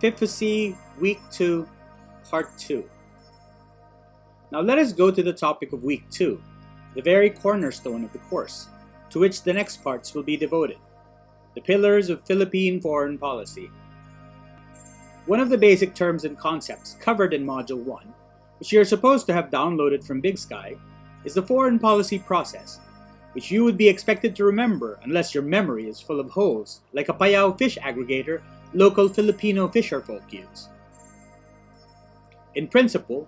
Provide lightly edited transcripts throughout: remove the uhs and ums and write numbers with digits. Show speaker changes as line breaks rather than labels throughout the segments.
FIFC Week 2, Part 2. Now let us go to the topic of Week 2, the very cornerstone of the course, to which the next parts will be devoted, the pillars of Philippine foreign policy. One of the basic terms and concepts covered in Module 1, which you are supposed to have downloaded from Big Sky, is the foreign policy process, which you would be expected to remember unless your memory is full of holes, like a Payao fish aggregator local Filipino fisherfolk use. In principle,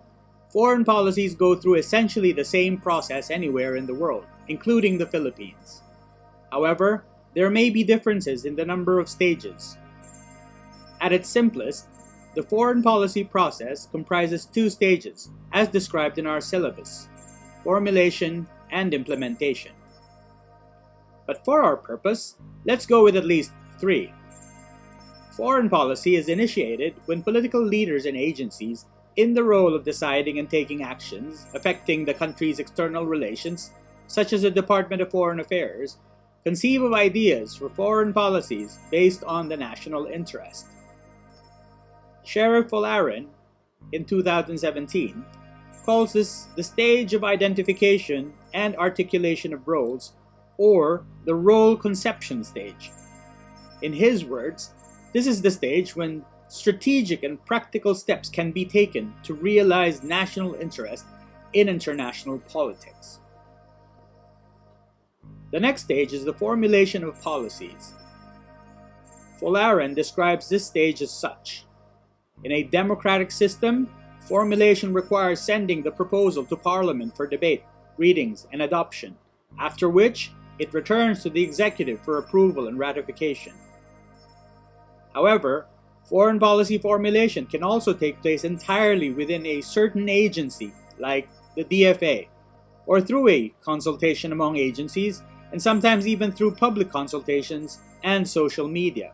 foreign policies go through essentially the same process anywhere in the world, including the Philippines. However, there may be differences in the number of stages. At its simplest, the foreign policy process comprises two stages, as described in our syllabus: formulation and implementation. But for our purpose, let's go with at least three. Foreign policy is initiated when political leaders and agencies in the role of deciding and taking actions affecting the country's external relations, such as the Department of Foreign Affairs, conceive of ideas for foreign policies based on the national interest. Sheriff Folarin, in 2017, calls this the stage of identification and articulation of roles, or the role conception stage. In his words, this is the stage when strategic and practical steps can be taken to realize national interest in international politics. The next stage is the formulation of policies. Folarin describes this stage as such: in a democratic system, formulation requires sending the proposal to Parliament for debate, readings, and adoption, after which it returns to the executive for approval and ratification. However, foreign policy formulation can also take place entirely within a certain agency, like the DFA, or through a consultation among agencies, and sometimes even through public consultations and social media.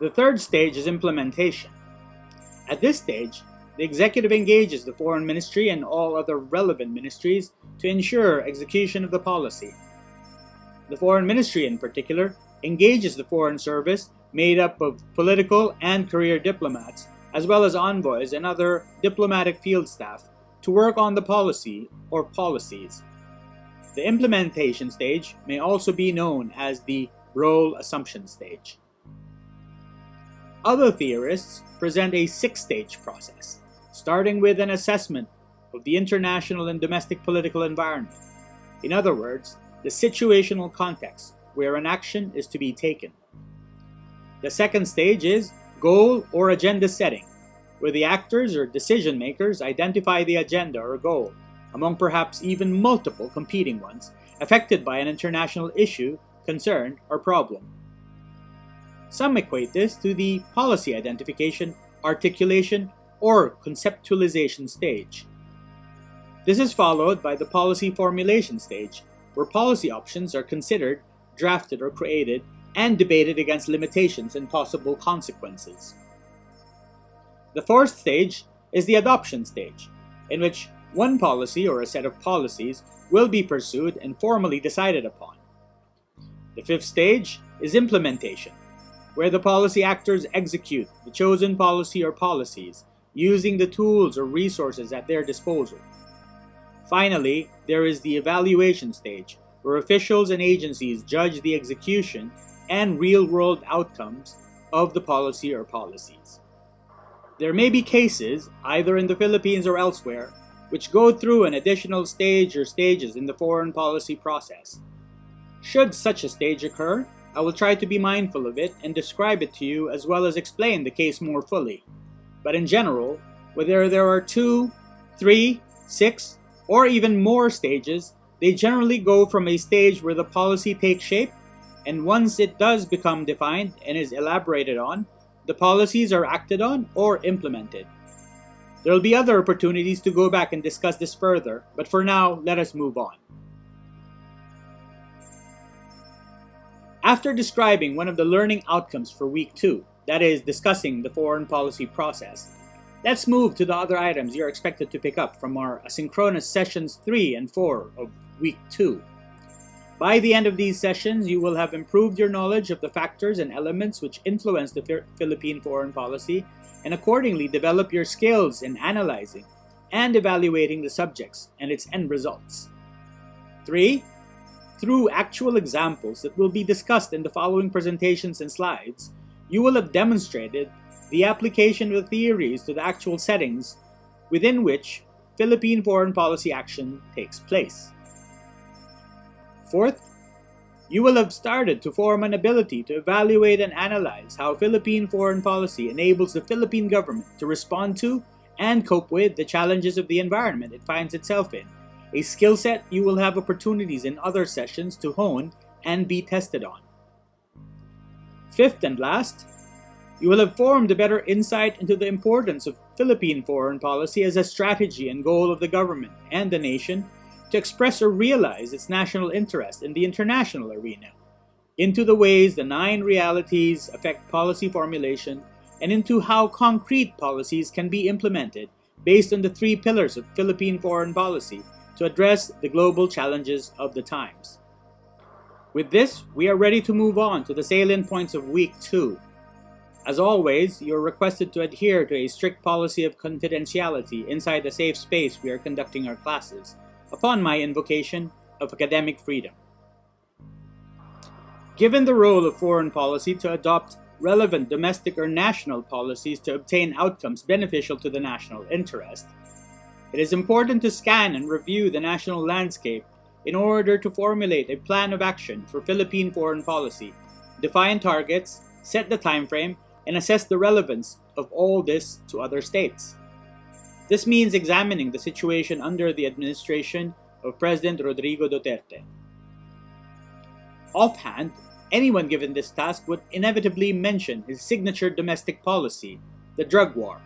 The third stage is implementation. At this stage, the executive engages the foreign ministry and all other relevant ministries to ensure execution of the policy. The foreign ministry, in particular, engages the foreign service, made up of political and career diplomats, as well as envoys and other diplomatic field staff, to work on the policy or policies. The implementation stage may also be known as the role assumption stage. Other theorists present a six-stage process, starting with an assessment of the international and domestic political environment. In other words, the situational context where an action is to be taken. The second stage is goal or agenda setting, where the actors or decision makers identify the agenda or goal, among perhaps even multiple competing ones, affected by an international issue, concern, or problem. Some equate this to the policy identification, articulation, or conceptualization stage. This is followed by the policy formulation stage, where policy options are considered, drafted, or created, and debated against limitations and possible consequences. The fourth stage is the adoption stage, in which one policy or a set of policies will be pursued and formally decided upon. The fifth stage is implementation, where the policy actors execute the chosen policy or policies using the tools or resources at their disposal. Finally, there is the evaluation stage, where officials and agencies judge the execution and real-world outcomes of the policy or policies. There may be cases, either in the Philippines or elsewhere, which go through an additional stage or stages in the foreign policy process. Should such a stage occur, I will try to be mindful of it and describe it to you, as well as explain the case more fully. But in general, whether there are 2, 3, 6, or even more stages, they generally go from a stage where the policy takes shape, and once it does become defined and is elaborated on, the policies are acted on or implemented. There will be other opportunities to go back and discuss this further, but for now, let us move on. After describing one of the learning outcomes for Week 2, that is, discussing the foreign policy process, let's move to the other items you're expected to pick up from our asynchronous sessions 3 and 4 of Week 2. By the end of these sessions, you will have improved your knowledge of the factors and elements which influence the Philippine foreign policy and accordingly develop your skills in analyzing and evaluating the subjects and its end results. 3. Through actual examples that will be discussed in the following presentations and slides, you will have demonstrated the application of the theories to the actual settings within which Philippine foreign policy action takes place. 4th, you will have started to form an ability to evaluate and analyze how Philippine foreign policy enables the Philippine government to respond to and cope with the challenges of the environment it finds itself in, a skill set you will have opportunities in other sessions to hone and be tested on. 5th and last, you will have formed a better insight into the importance of Philippine foreign policy as a strategy and goal of the government and the nation to express or realize its national interest in the international arena, into the ways the 9 realities affect policy formulation, and into how concrete policies can be implemented based on the 3 pillars of Philippine foreign policy to address the global challenges of the times. With this, we are ready to move on to the salient points of Week 2. As always, you are requested to adhere to a strict policy of confidentiality inside the safe space we are conducting our classes, upon my invocation of academic freedom. Given the role of foreign policy to adopt relevant domestic or national policies to obtain outcomes beneficial to the national interest, it is important to scan and review the national landscape in order to formulate a plan of action for Philippine foreign policy, define targets, set the time frame, and assess the relevance of all this to other states. This means examining the situation under the administration of President Rodrigo Duterte. Offhand, anyone given this task would inevitably mention his signature domestic policy, the drug war.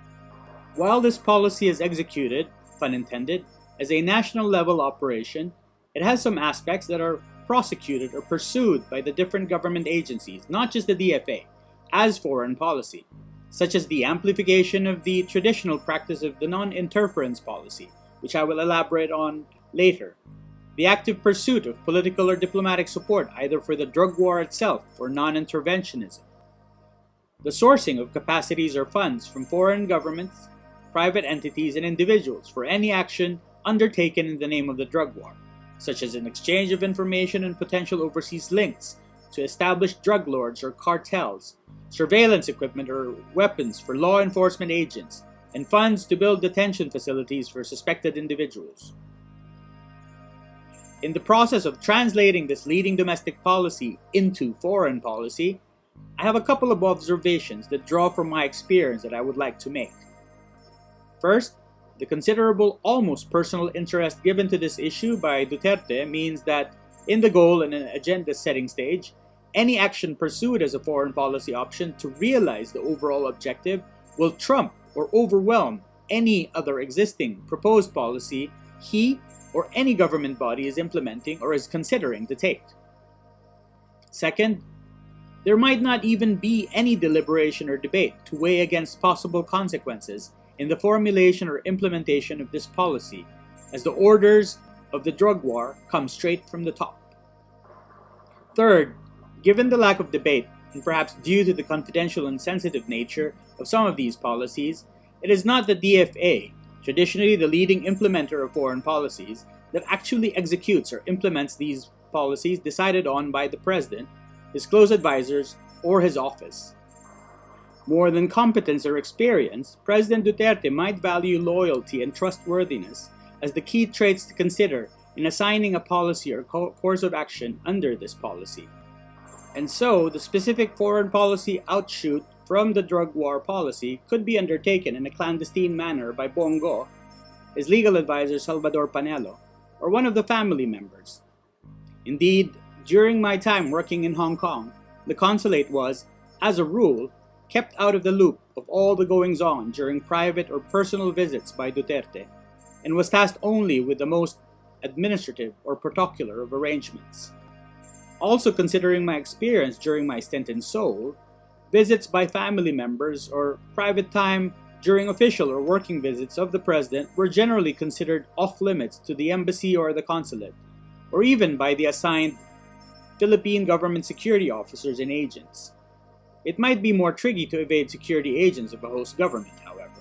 While this policy is executed, pun intended, as a national level operation, it has some aspects that are prosecuted or pursued by the different government agencies, not just the DFA, as foreign policy, such as the amplification of the traditional practice of the non-interference policy, which I will elaborate on later, the active pursuit of political or diplomatic support either for the drug war itself or non-interventionism, the sourcing of capacities or funds from foreign governments, private entities, and individuals for any action undertaken in the name of the drug war, such as an exchange of information and potential overseas links to establish drug lords or cartels, surveillance equipment or weapons for law enforcement agents, and funds to build detention facilities for suspected individuals. In the process of translating this leading domestic policy into foreign policy, I have a couple of observations that draw from my experience that I would like to make. First, the considerable, almost personal interest given to this issue by Duterte means that in the goal and an agenda-setting stage, any action pursued as a foreign policy option to realize the overall objective will trump or overwhelm any other existing proposed policy he or any government body is implementing or is considering to take. Second, there might not even be any deliberation or debate to weigh against possible consequences in the formulation or implementation of this policy, as the orders of the drug war come straight from the top. Third, given the lack of debate, and perhaps due to the confidential and sensitive nature of some of these policies, it is not the DFA, traditionally the leading implementer of foreign policies, that actually executes or implements these policies decided on by the President, his close advisors, or his office. More than competence or experience, President Duterte might value loyalty and trustworthiness as the key traits to consider in assigning a policy or course of action under this policy. And so, the specific foreign policy outshoot from the drug war policy could be undertaken in a clandestine manner by Bongo, his legal advisor Salvador Panelo, or one of the family members. Indeed, during my time working in Hong Kong, the consulate was, as a rule, kept out of the loop of all the goings-on during private or personal visits by Duterte, and was tasked only with the most administrative or protocolar of arrangements. Also considering my experience during my stint in Seoul, visits by family members or private time during official or working visits of the President were generally considered off-limits to the embassy or the consulate, or even by the assigned Philippine government security officers and agents. It might be more tricky to evade security agents of a host government, however.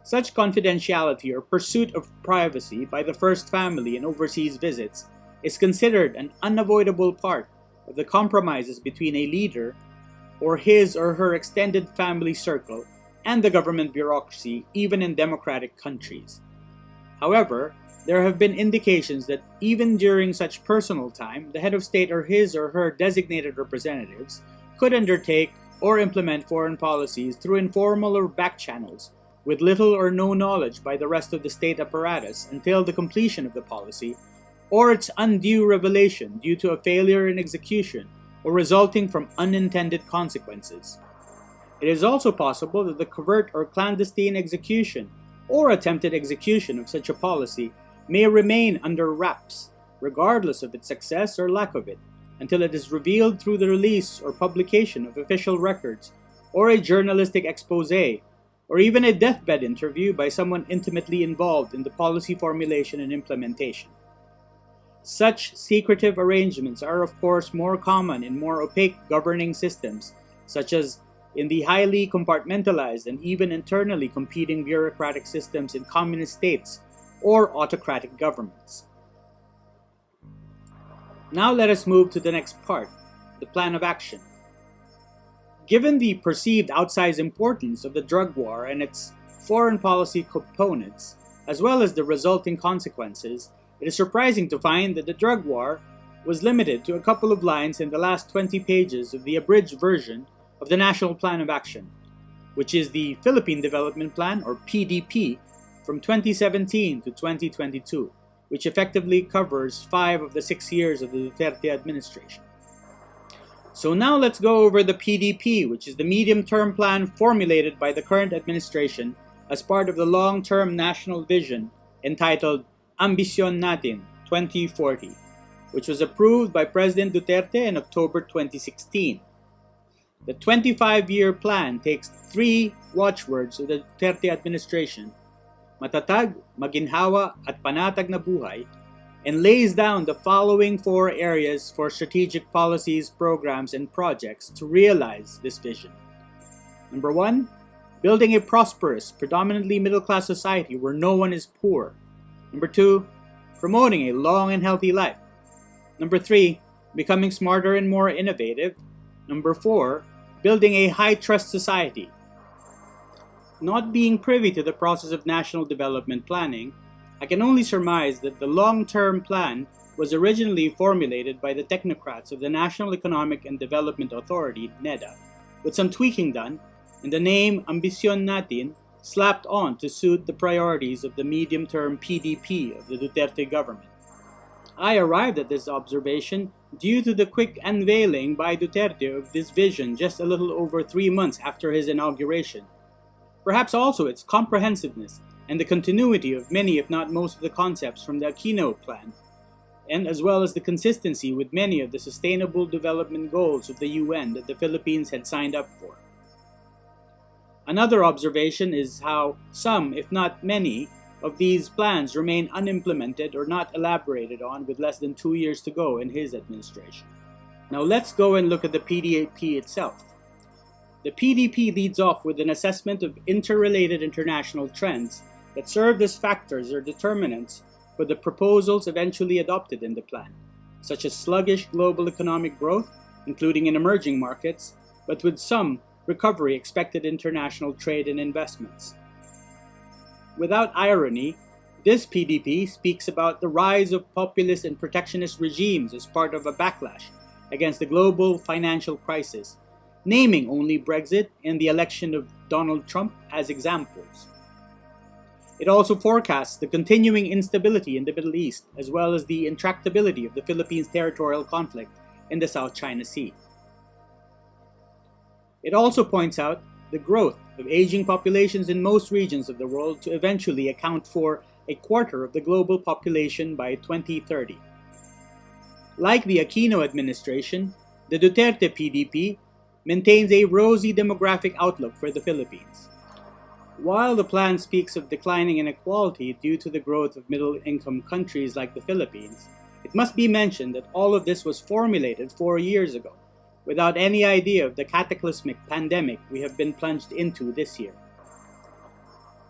Such confidentiality or pursuit of privacy by the first family in overseas visits is considered an unavoidable part of the compromises between a leader or his or her extended family circle and the government bureaucracy, even in democratic countries. However, there have been indications that even during such personal time, the head of state or his or her designated representatives could undertake or implement foreign policies through informal or back channels with little or no knowledge by the rest of the state apparatus until the completion of the policy, or its undue revelation due to a failure in execution or resulting from unintended consequences. It is also possible that the covert or clandestine execution or attempted execution of such a policy may remain under wraps, regardless of its success or lack of it, until it is revealed through the release or publication of official records, or a journalistic expose, or even a deathbed interview by someone intimately involved in the policy formulation and implementation. Such secretive arrangements are of course more common in more opaque governing systems, such as in the highly compartmentalized and even internally competing bureaucratic systems in communist states or autocratic governments. Now let us move to the next part, the plan of action. Given the perceived outsized importance of the drug war and its foreign policy components, as well as the resulting consequences, it is surprising to find that the drug war was limited to a couple of lines in the last 20 pages of the abridged version of the National Plan of Action, which is the Philippine Development Plan, or PDP, from 2017 to 2022, which effectively covers 5 of the 6 years of the Duterte administration. So now let's go over the PDP, which is the medium-term plan formulated by the current administration as part of the long-term national vision entitled Ambisyon Natin 2040, which was approved by President Duterte in October 2016. The 25-year plan takes 3 watchwords of the Duterte administration: matatag, maginhawa, at panatag na buhay, and lays down the following 4 areas for strategic policies, programs, and projects to realize this vision. Number 1, building a prosperous, predominantly middle-class society where no one is poor. Number 2, promoting a long and healthy life. Number 3, becoming smarter and more innovative. Number 4, building a high-trust society. Not being privy to the process of national development planning, I can only surmise that the long-term plan was originally formulated by the technocrats of the National Economic and Development Authority, NEDA, with some tweaking done, and the name Ambisyon Natin slapped on to suit the priorities of the medium-term PDP of the Duterte government. I arrived at this observation due to the quick unveiling by Duterte of this vision just a little over 3 months after his inauguration. Perhaps also its comprehensiveness and the continuity of many, if not most, of the concepts from the Aquino Plan, and as well as the consistency with many of the Sustainable Development Goals of the UN that the Philippines had signed up for. Another observation is how some, if not many, of these plans remain unimplemented or not elaborated on with less than 2 years to go in his administration. Now let's go and look at the PDP itself. The PDP leads off with an assessment of interrelated international trends that served as factors or determinants for the proposals eventually adopted in the plan, such as sluggish global economic growth, including in emerging markets, but with some recovery expected in international trade and investments. Without irony, this PDP speaks about the rise of populist and protectionist regimes as part of a backlash against the global financial crisis, naming only Brexit and the election of Donald Trump as examples. It also forecasts the continuing instability in the Middle East, as well as the intractability of the Philippines' territorial conflict in the South China Sea. It also points out the growth of aging populations in most regions of the world to eventually account for a quarter of the global population by 2030. Like the Aquino administration, the Duterte PDP maintains a rosy demographic outlook for the Philippines. While the plan speaks of declining inequality due to the growth of middle-income countries like the Philippines, It must be mentioned that all of this was formulated 4 years ago, without any idea of the cataclysmic pandemic we have been plunged into this year.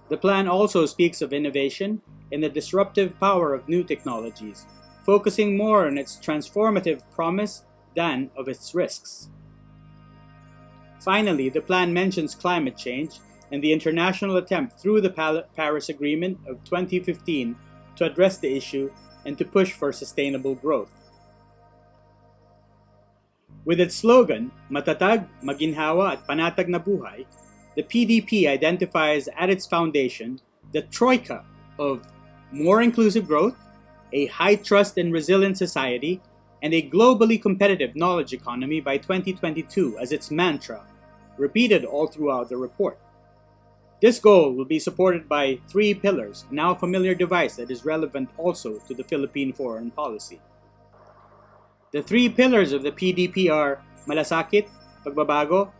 The plan also speaks of innovation and the disruptive power of new technologies, focusing more on its transformative promise than of its risks. Finally, the plan mentions climate change and the international attempt through the Paris Agreement of 2015 to address the issue and to push for sustainable growth. With its slogan, Matatag, Maginhawa at Panatag na Buhay, the PDP identifies at its foundation the troika of more inclusive growth, a high trust and resilient society, and a globally competitive knowledge economy by 2022 as its mantra, repeated all throughout the report. This goal will be supported by 3 pillars, a now familiar device that is relevant also to the Philippine foreign policy. The 3 pillars of the PDP are malasakit, pagbabago,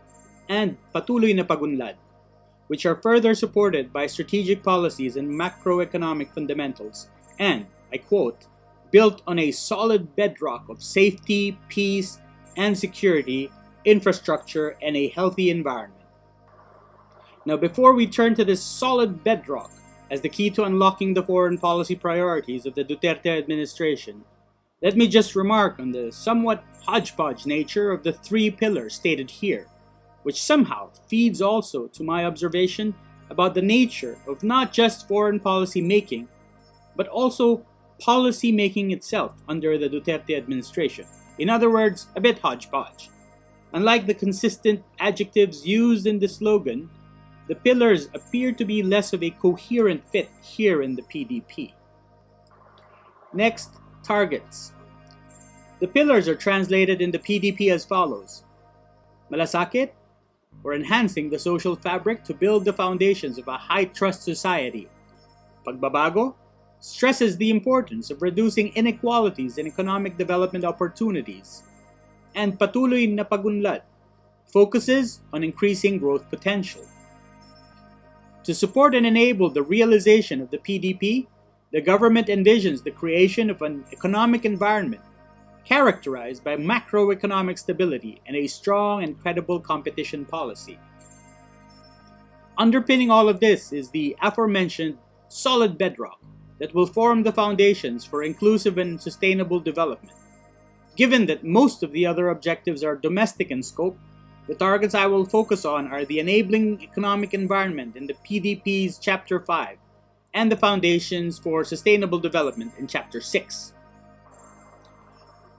and patuloy na pagunlad, which are further supported by strategic policies and macroeconomic fundamentals, and, I quote, built on a solid bedrock of safety, peace, and security, infrastructure, and a healthy environment. Now, before we turn to this solid bedrock as the key to unlocking the foreign policy priorities of the Duterte administration, let me just remark on the somewhat hodgepodge nature of the 3 pillars stated here, which somehow feeds also to my observation about the nature of not just foreign policy making, but also policy making itself under the Duterte administration. In other words, a bit hodgepodge. Unlike the consistent adjectives used in the slogan, the pillars appear to be less of a coherent fit here in the PDP. Next, targets. The pillars are translated in the PDP as follows. Malasakit, or enhancing the social fabric to build the foundations of a high-trust society. Pagbabago stresses the importance of reducing inequalities and economic development opportunities. And patuloy na pagunlad focuses on increasing growth potential. To support and enable the realization of the PDP, the government envisions the creation of an economic environment characterized by macroeconomic stability and a strong and credible competition policy. Underpinning all of this is the aforementioned solid bedrock that will form the foundations for inclusive and sustainable development. Given that most of the other objectives are domestic in scope, the targets I will focus on are the enabling economic environment in the PDP's Chapter 5 and the foundations for sustainable development in Chapter 6.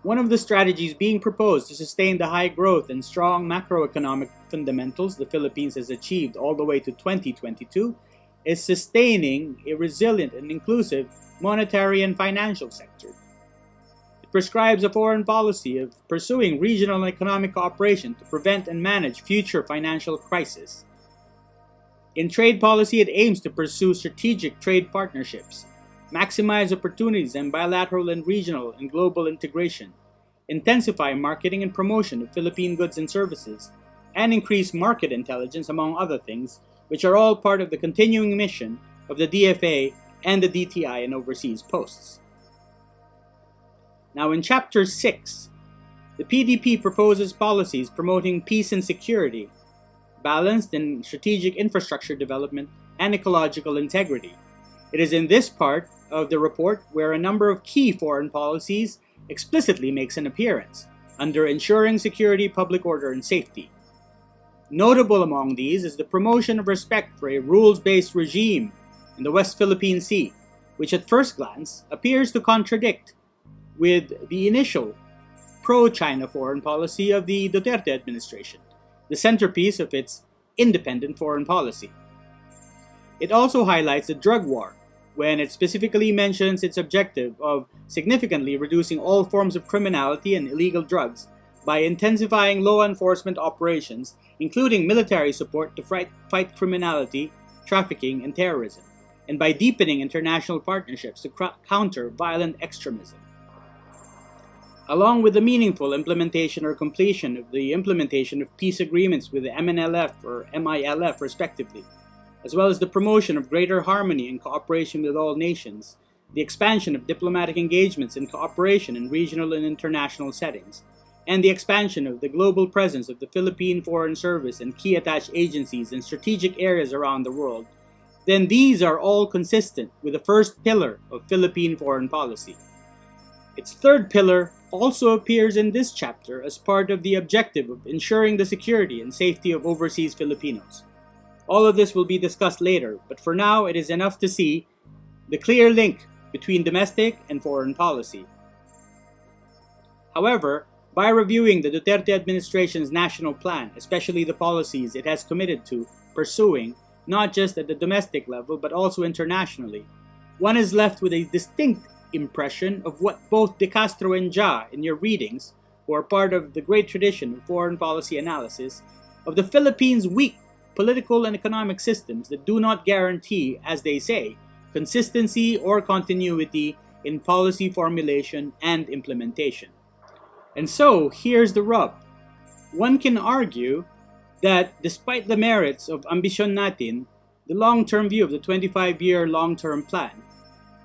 One of the strategies being proposed to sustain the high growth and strong macroeconomic fundamentals the Philippines has achieved all the way to 2022 is sustaining a resilient and inclusive monetary and financial sector. It prescribes a foreign policy of pursuing regional economic cooperation to prevent and manage future financial crises. In trade policy, it aims to pursue strategic trade partnerships, maximize opportunities in bilateral and regional and global integration, intensify marketing and promotion of Philippine goods and services, and increase market intelligence, among other things, which are all part of the continuing mission of the DFA and the DTI in overseas posts. Now, in Chapter 6, the PDP proposes policies promoting peace and security, balanced and strategic infrastructure development, and ecological integrity. It is in this part of the report where a number of key foreign policies explicitly makes an appearance, under ensuring security, public order, and safety. Notable among these is the promotion of respect for a rules-based regime in the West Philippine Sea, which at first glance appears to contradict with the initial pro-China foreign policy of the Duterte administration, the centerpiece of its independent foreign policy. It also highlights the drug war, when it specifically mentions its objective of significantly reducing all forms of criminality and illegal drugs by intensifying law enforcement operations, including military support to fight criminality, trafficking, and terrorism, and by deepening international partnerships to counter violent extremism. Along with the meaningful implementation or completion of the implementation of peace agreements with the MNLF or MILF respectively, as well as the promotion of greater harmony and cooperation with all nations, the expansion of diplomatic engagements and cooperation in regional and international settings, and the expansion of the global presence of the Philippine Foreign Service and key attached agencies in strategic areas around the world, then these are all consistent with the first pillar of Philippine foreign policy. Its third pillar also appears in this chapter as part of the objective of ensuring the security and safety of overseas Filipinos. All of this will be discussed later, but for now it is enough to see the clear link between domestic and foreign policy. However, by reviewing the Duterte administration's national plan, especially the policies it has committed to pursuing, not just at the domestic level but also internationally, one is left with a distinct impression of what both De Castro and Ja, in your readings, who are part of the great tradition of foreign policy analysis, of the Philippines' weak political and economic systems that do not guarantee, as they say, consistency or continuity in policy formulation and implementation. And so, here's the rub. One can argue that despite the merits of Ambisyon Natin, the long-term view of the 25-year long-term plan,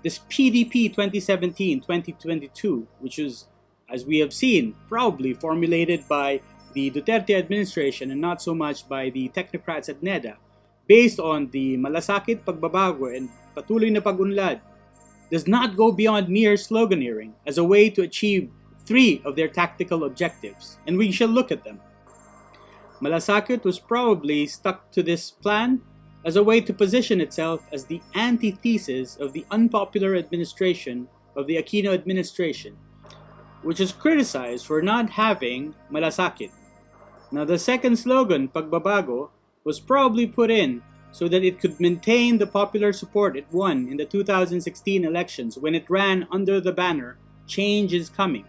this PDP 2017-2022, which is, as we have seen, probably formulated by the Duterte administration and not so much by the technocrats at NEDA, based on the malasakit pagbabago and patuloy na pag-unlad, does not go beyond mere sloganeering as a way to achieve three of their tactical objectives, and we shall look at them. Malasakit was probably stuck to this plan as a way to position itself as the antithesis of the unpopular administration of the Aquino administration, which is criticized for not having malasakit. Now, the second slogan, Pagbabago, was probably put in so that it could maintain the popular support it won in the 2016 elections when it ran under the banner, Change is Coming.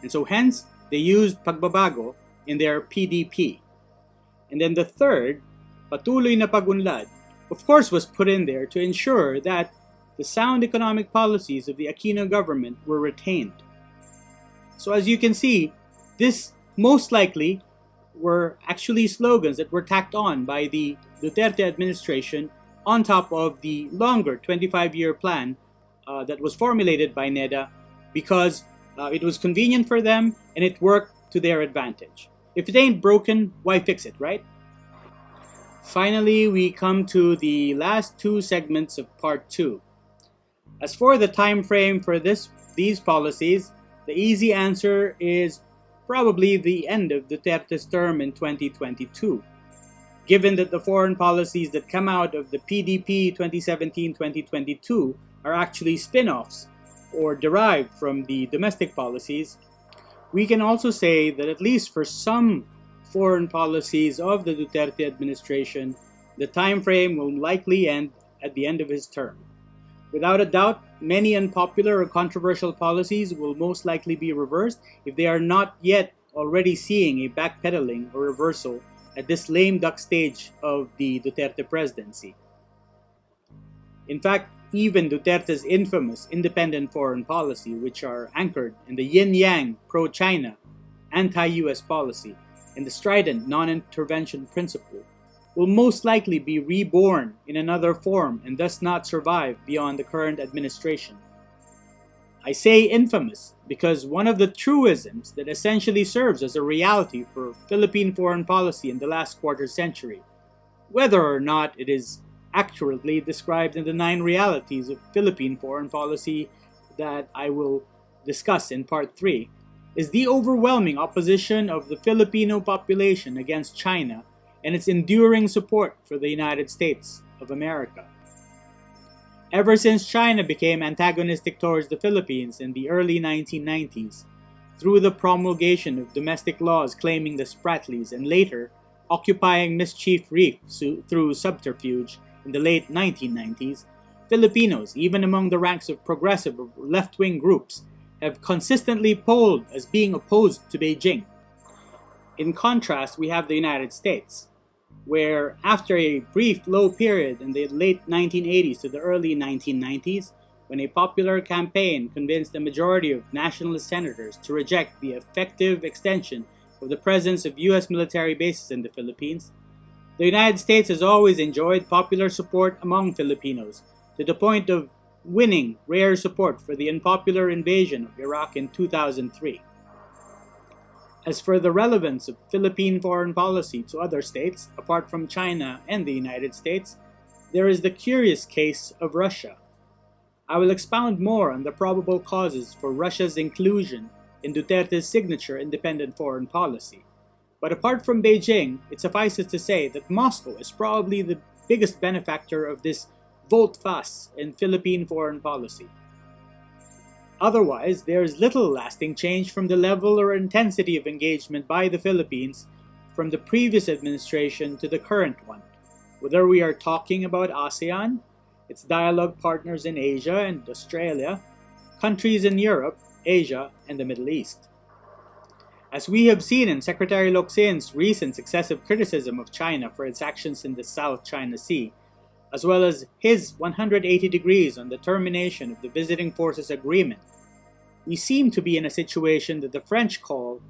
And so hence, they used Pagbabago in their PDP. And then the third, Patuloy na Pag-unlad, of course was put in there to ensure that the sound economic policies of the Aquino government were retained. So as you can see, this most likely were actually slogans that were tacked on by the Duterte administration on top of the longer 25-year plan that was formulated by NEDA because it was convenient for them and it worked to their advantage. If it ain't broken, why fix it, right? Finally, we come to the last two segments of Part 2. As for the time frame for these policies, the easy answer is probably the end of Duterte's term in 2022, given that the foreign policies that come out of the PDP 2017-2022 are actually spin-offs or derived from the domestic policies. We can also say that at least for some foreign policies of the Duterte administration, the time frame will likely end at the end of his term. Without a doubt, many unpopular or controversial policies will most likely be reversed if they are not yet already seeing a backpedaling or reversal at this lame duck stage of the Duterte presidency. In fact, even Duterte's infamous independent foreign policy, which are anchored in the yin-yang pro-China, anti-US policy, and the strident non-intervention principle, will most likely be reborn in another form and thus not survive beyond the current administration. I say infamous because one of the truisms that essentially serves as a reality for Philippine foreign policy in the last quarter century, whether or not it is accurately described in the 9 realities of Philippine foreign policy that I will discuss in Part 3, is the overwhelming opposition of the Filipino population against China and its enduring support for the United States of America. Ever since China became antagonistic towards the Philippines in the early 1990s, through the promulgation of domestic laws claiming the Spratlys and later occupying Mischief Reef through subterfuge in the late 1990s, Filipinos, even among the ranks of progressive or left-wing groups, have consistently polled as being opposed to Beijing. In contrast, we have the United States, where after a brief low period in the late 1980s to the early 1990s, when a popular campaign convinced a majority of nationalist senators to reject the effective extension of the presence of US military bases in the Philippines, the United States has always enjoyed popular support among Filipinos, to the point of winning rare support for the unpopular invasion of Iraq in 2003. As for the relevance of Philippine foreign policy to other states, apart from China and the United States, there is the curious case of Russia. I will expound more on the probable causes for Russia's inclusion in Duterte's signature independent foreign policy. But apart from Beijing, it suffices to say that Moscow is probably the biggest benefactor of this volte-face in Philippine foreign policy. Otherwise, there is little lasting change from the level or intensity of engagement by the Philippines from the previous administration to the current one, whether we are talking about ASEAN, its dialogue partners in Asia and Australia, countries in Europe, Asia, and the Middle East. As we have seen in Secretary Locsin's recent excessive criticism of China for its actions in the South China Sea, as well as his 180 degrees on the termination of the Visiting Forces Agreement, we seem to be in a situation that the French call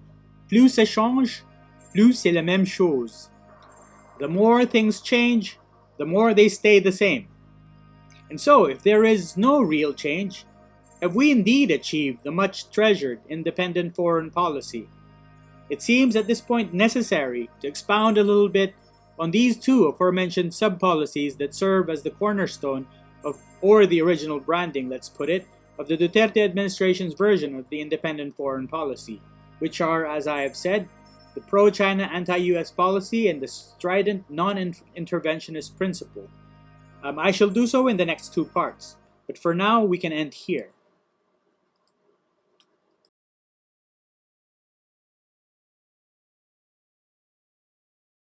plus ça change, plus c'est la même chose. The more things change, the more they stay the same. And so, if there is no real change, have we indeed achieved the much treasured independent foreign policy? It seems at this point necessary to expound a little bit on these two aforementioned sub-policies that serve as the cornerstone of, or the original branding, let's put it, of the Duterte administration's version of the independent foreign policy, which are, as I have said, the pro-China anti-US policy and the strident non-interventionist principle. I shall do so in the next two parts, but for now we can end here.